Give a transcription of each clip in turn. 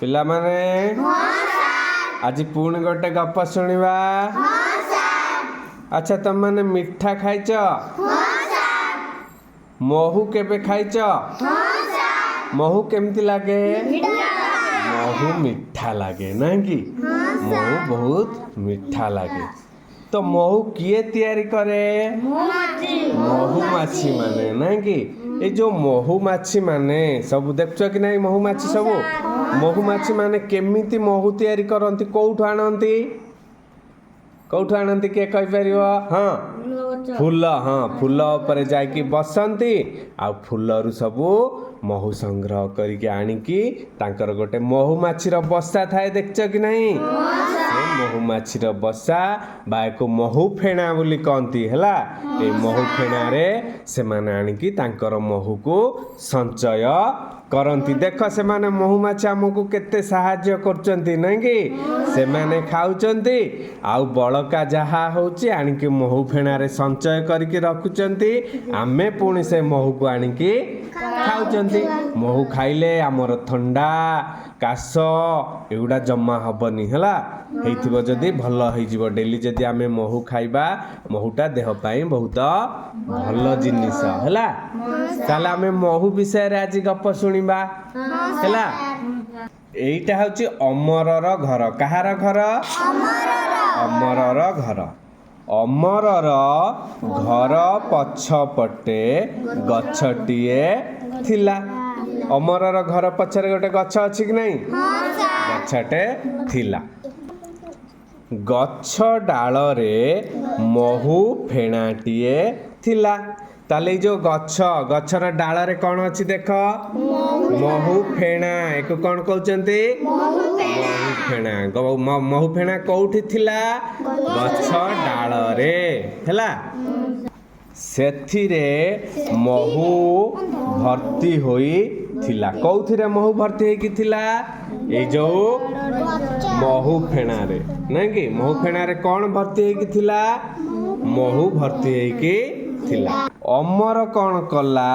पिला माने आज पुणी गोटे गप शुणा। अच्छा तुम मैंने मिठा खाइच? महू केबे खाइच? महू केमती लागे? महू मिठा लागे ना कि महू बहुत मिठा लागे। तो महू किए तैयारी करे? महू माछी माने ना कि ये जो महू माछी माने सब देखछ कि नहीं? महू माछी सब महू माछी माने केमिति महू तैयारी करंती? कोठु आनंती? कोठु आनंती के कहि परिबो? हां फूल, हाँ फूल पर जाइकी बसंती आ फूलरू सबू महू संग्रह करके आनिकी तांकर गोटे महू माछीर बसा थाए देखछ कि नहीं? महू माछीर बसा बा एको महू फेणा बोली कहती है। ए महू फेणा रे से माने आनिकी तांकर महू को संचय करंती। देख से माने महू माछी हमको केते सहाय्य करचंती नहीं कि से माने खाउचंती आउ बळका जहा होची आनिकी महू फेणा रे संचय करके रखुचंती। आमे पुणी से महू को आनिकी खाउचंती। महू खाइले हमर ठंडा काश एगुड़ा जमा हबनी हैला। हेइथिबो जदी भल होइजिबो। डेली जदी आमे महू खाइबा महूटा देह पाई बहुत भल जिनिस हैला। ताले आमे महू विषय रे आज गप सुनिबा हैला। एइटा होची अमरर घर। कहार घर? अमरर घर। अमरर घर पछपटे गछटिए थिला। अमरर घर पछरे गोटे गछ अछि कि नहीं? गछटे थिला। गछ डाल रे महू फेणाटिए थिला। ताले जो गछर डाल रे कौन अछि देख? महू फेणा। एको कौन कहउचंती? महू फेणा। महू फेणा कोउठी थिला? गछ डाल रे हैला। सेथिरे महू भर्ती होई थिला। कौथिरे महू भर्ती होई थिला? ए जो महू फेणा रे नहीं कि महू फेणा रे कौन भर्ती होई थिला? महू भर्ती होई थिला। अमर कौन कला?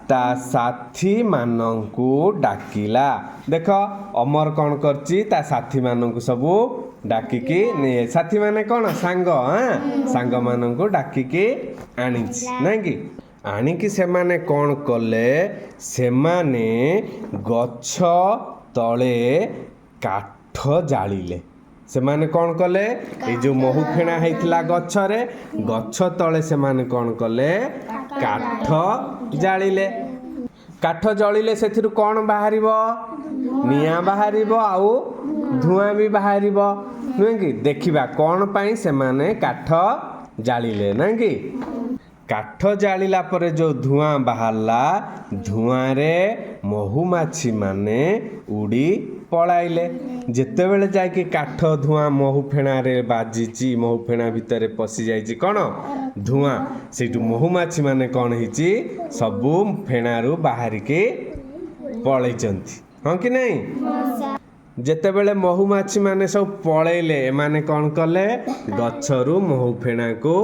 ता साथी मानंकु डाकिला। देख अमर कौन करची? ता साथी मानंकु सबू डाकिकी ने। साथी माने कौन? सांग। सांग मानंकु डाकिकी आनिछि नहीं कि आनिकी से माने कौन कले? से माने गछ तले काठ जालिले। से माने कौन कले? ए जो महू फेणा हेइथिला गछ रे गछ तले से माने कौन कले? काठ जालिले। काठ जलिले सेथिरु कौन बाहरिबो? निया बाहरिबो आउ धुआं भी बाहरिबो नुहे कि। देखिबा कौन पाई से माने काठ जालिले नहीं कि। काठ जालिला परे जो धुआं बाहरला धुआं रे महू माछी माने उड़ी पळाइले। जेते बेले जाके काठ धुआं महू फेणा रे बाजिची महू फेणा भितरे पसी जाइची कौन? धुआं। सेठु महू माछी माने कौन हिची? सबू फेणारू बाहरिके पळैचंती हां कि नहीं? जेते बेले महू माछी माने सब पळैले एमाने कौन कले? गछरू महू फेणा को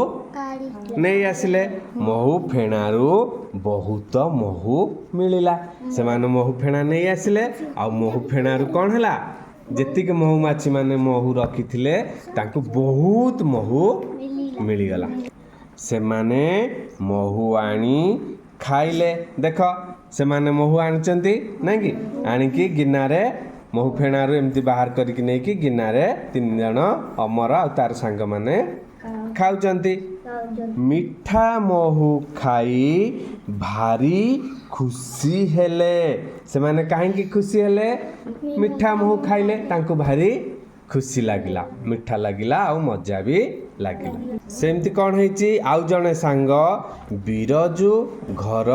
नहीं आसिले। महू फेणारू बहुत महू मिलिला। से माने महू फेणा नहीं आसिले आ महू फेणारू कौन हैला? जेतिके महू माछी माने महू रखिथिले तांको बहुत महू मिलिगला। से माने महू आनी खाइले। देख से माने महू आनिचंती नहीं कि आनिकी गिनारे महू फेणारू एमती बाहर करके नहीं कि गिनारे तीन जन अमर आ तार सांग माने खाउचंती। मिठा महू खाई भारी खुशी हेले। से माने काहेकि खुशी हेले? मिठा महू खाइले तांको भारी खुशी लागिला, मिठा लागिला आ मजा भी लागिला। सेमती कौन हेची? आउ जने सांग बिरजू घर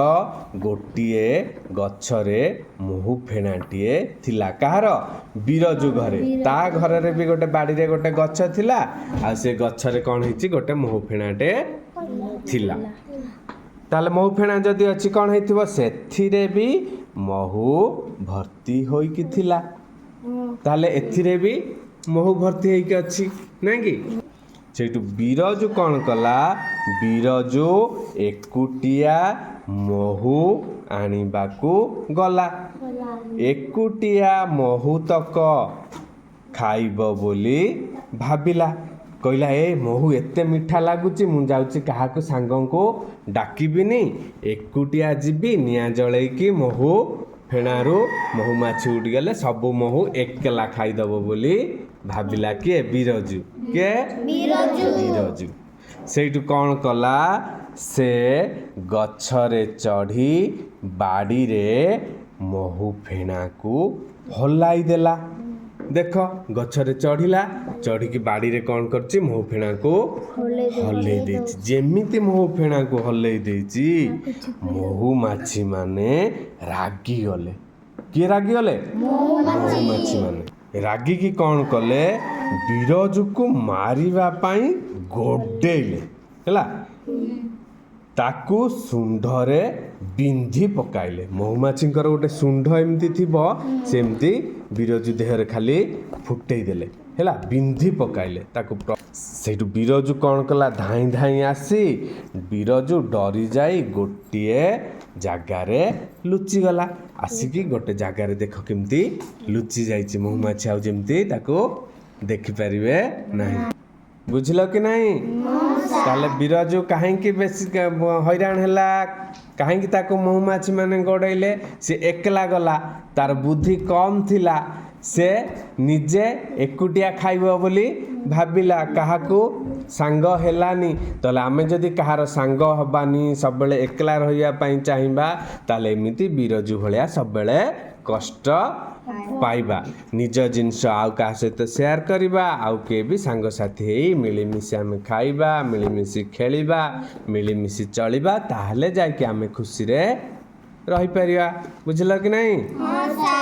गोटिए गछरे महू फेणाटिए थिला। कहार? बिरजू घरे। ता घर रे भी गोटे बाड़ी रे गोटे गछ थिला आ से गछरे कौन हेची? गोटे महू फेणाटे थिला। ताले महू फेणा जदी अछि कौन हेथिबो? सेथिरे भी महू भर्ती होई कि थिला। ताले एथिरे भी महू भर्ती होई कि अछि नहीं कि। ସେଇଠୁ ବିରଜୁ କ'ଣ କଲା ବିରଜୁ ଏକୁଟିଆ ମହୁ ଆଣିବାକୁ ଗଲା ଏକୁଟିଆ ମହୁ ତକ ଖାଇବ ବୋଲି ଭାବିଲା କହିଲା ଏ ମହୁ ଏତେ ମିଠା ଲାଗୁଛି ମୁଁ ଯାଉଛି କାହାକୁ ସାଙ୍ଗଙ୍କୁ ଡାକିବିନି ଏକୁଟିଆ ଯିବି ନିଆଁ ଜଳେଇକି ମହୁ ଫେଣାରୁ ମହୁମାଛି ଉଡ଼ିଗଲେ ସବୁ ମହୁ ଏକଲା ଖାଇଦବ ବୋଲି ଭାବିଲା କିଏ ବିରଜୁ କିଏ ବିରଜୁ ସେଇଠୁ କ'ଣ କଲା ସେ ଗଛରେ ଚଢ଼ି ବାଡ଼ିରେ ମହୁ ଫେଣାକୁ ହଲାଇ ଦେଲା ଦେଖ ଗଛରେ ଚଢ଼ିକି ବାଡ଼ିରେ କ'ଣ କରିଛି ମହୁ ଫେଣାକୁ ହଲେଇ ଦେଇଛି ଯେମିତି ମହୁ ଫେଣାକୁ ହଲେଇ ଦେଇଛି ମହୁମାଛି ମାନେ ରାଗିଗଲେ କିଏ ରାଗିଗଲେ ମହୁମାଛି ମାନେ ରାଗିକି କ'ଣ କଲେ ବିରଜୁକୁ ମାରିବା ପାଇଁ ଗୋଡ଼େଇଲେ ହେଲା ତାକୁ ଶୁଣ୍ଢରେ ବିନ୍ଧି ପକାଇଲେ ମହୁମାଛିଙ୍କର ଗୋଟେ ଶୁଣ୍ଢ ଏମିତି ଥିବ ସେମିତି ବିରଜୁ ଦେହରେ ଖାଲି ଫୁଟେଇ ଦେଲେ ହେଲା ବିନ୍ଧି ପକାଇଲେ ତାକୁ ସେଇଠୁ ବିରଜୁ କ'ଣ କଲା ଧାଇଁ ଧାଇଁ ଆସି ବିରଜୁ ଡରି ଯାଇ ଗୋଟିଏ ଜାଗାରେ ଲୁଚିଗଲା ଆସିକି ଗୋଟେ ଜାଗାରେ ଦେଖ କେମିତି ଲୁଚି ଯାଇଛି ମହୁମାଛି ଆଉ ଯେମିତି ତାକୁ ଦେଖିପାରିବେ ନାହିଁ ବୁଝିଲ କି ନାହିଁ ତାହେଲେ ବିରଜୁ କାହିଁକି ବେଶୀ ହଇରାଣ ହେଲା କାହିଁକି ତାକୁ ମହୁମାଛି ମାନେ ଗୋଡ଼େଇଲେ ସେ ଏକଲା ଗଲା ତାର ବୁଦ୍ଧି କମ୍ ଥିଲା ସେ ନିଜେ ଏକୁଟିଆ ଖାଇବ ବୋଲି ଭାବିଲା କାହାକୁ ସାଙ୍ଗ ହେଲାନି ତାହେଲେ ଆମେ ଯଦି କାହାର ସାଙ୍ଗ ହେବାନି ସବୁବେଳେ ଏକଲା ରହିବା ପାଇଁ ଚାହିଁବା ତାହେଲେ ଏମିତି ବିରଜୁ ଭଳିଆ ସବୁବେଳେ କଷ୍ଟ ପାଇବା ନିଜ ଜିନିଷ ଆଉ କାହା ସହିତ ସେୟାର କରିବା ଆଉ କିଏ ବି ସାଙ୍ଗସାଥି ହେଇ ମିଳିମିଶି ଆମେ ଖାଇବା ମିଳିମିଶି ଖେଳିବା ମିଳିମିଶି ଚଳିବା ତାହେଲେ ଯାଇକି ଆମେ ଖୁସିରେ ରହିପାରିବା ବୁଝିଲ କି ନାହିଁ